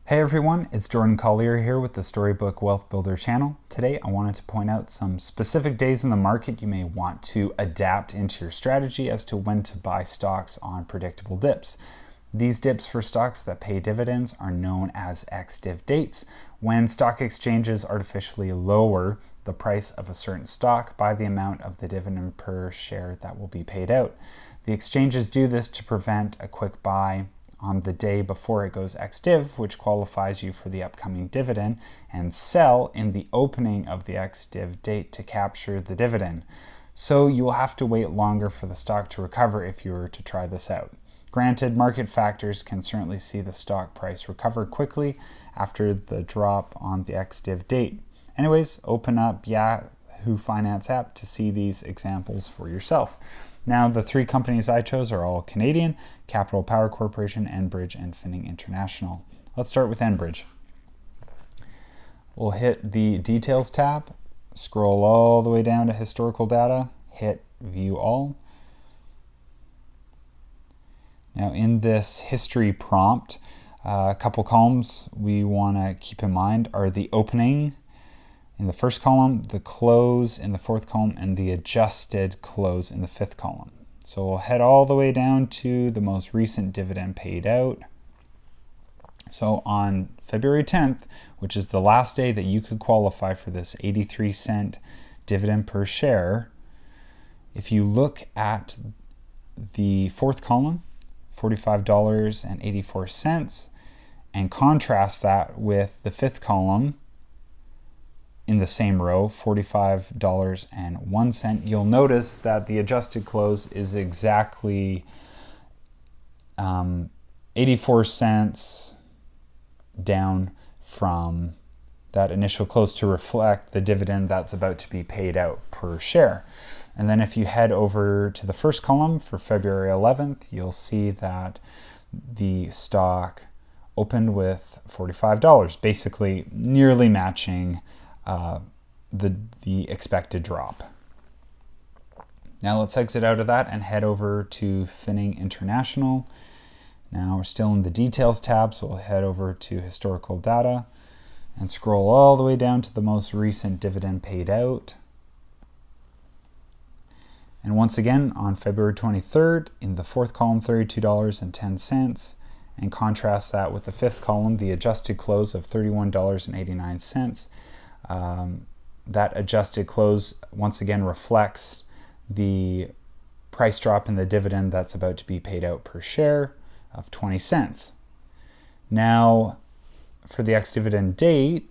Hey everyone, it's Jordan Collier here with the Storybook Wealth Builder channel. Today I wanted to point out some specific days in the market you may want to adapt into your strategy as to when to buy stocks on predictable dips. These dips for stocks that pay dividends are known as ex-div dates, when stock exchanges artificially lower the price of a certain stock by the amount of the dividend per share that will be paid out. The exchanges do this to prevent a quick buy on the day before it goes ex-div, which qualifies you for the upcoming dividend, and sell in the opening of the ex-div date to capture the dividend. So you will have to wait longer for the stock to recover if you were to try this out. Granted, market factors can certainly see the stock price recover quickly after the drop on the ex-div date. Anyways, open up Yahoo Finance app to see these examples for yourself. Now, the three companies I chose are all Canadian: Capital Power Corporation, Enbridge, and Fandom International. Let's start with Enbridge. We'll hit the Details tab, scroll all the way down to Historical Data, hit View All. Now, in this history prompt, a couple columns we want to keep in mind are the opening in the first column, the close in the fourth column, and the adjusted close in the fifth column. So we'll head all the way down to the most recent dividend paid out. So on February 10th, which is the last day that you could qualify for this 83-cent dividend per share, if you look at the fourth column, $45.84, and contrast that with the fifth column, in the same row, $45.01, you'll notice that the adjusted close is exactly 84 cents down from that initial close to reflect the dividend that's about to be paid out per share. And then if you head over to the first column for February 11th, you'll see that the stock opened with $45, basically nearly matching the expected drop. Now let's exit out of that and head over to Fandom International. Now we're still in the Details tab, so we'll head over to Historical Data and scroll all the way down to the most recent dividend paid out. And once again, on February 23rd, in the fourth column, $32.10, and contrast that with the fifth column, the adjusted close of $31.89. That adjusted close once again reflects the price drop in the dividend that's about to be paid out per share of 20 cents. Now, for the ex-dividend date,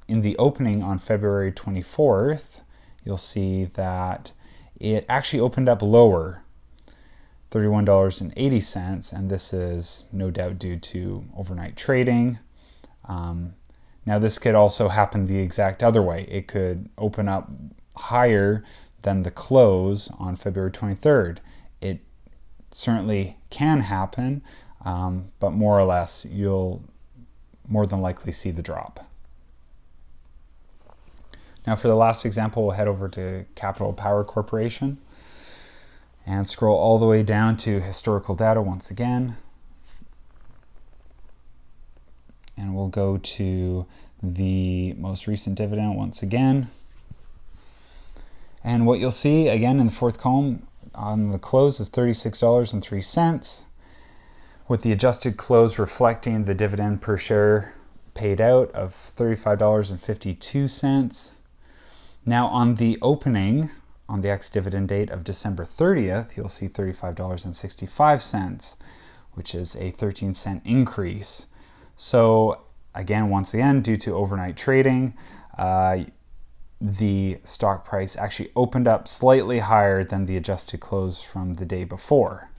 in the opening on February 24th, you'll see that it actually opened up lower, $31.80, and this is no doubt due to overnight trading. Now, this could also happen the exact other way. It could open up higher than the close on February 23rd. It certainly can happen, but more or less, you'll more than likely see the drop. Now, for the last example, we'll head over to Capital Power Corporation and scroll all the way down to Historical Data once again. And we'll go to the most recent dividend once again. And what you'll see again in the fourth column on the close is $36.03, with the adjusted close reflecting the dividend per share paid out of $35.52. Now on the opening, on the ex-dividend date of December 30th, you'll see $35.65, which is a 13-cent increase. So again, once again, due to overnight trading, the stock price actually opened up slightly higher than the adjusted close from the day before.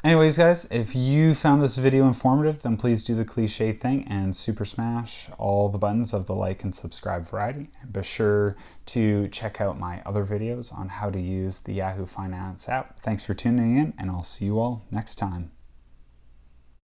Anyways, guys, if you found this video informative, then please do the cliche thing and super smash all the buttons of the like and subscribe variety. And be sure to check out my other videos on how to use the Yahoo Finance app. Thanks for tuning in, and I'll see you all next time.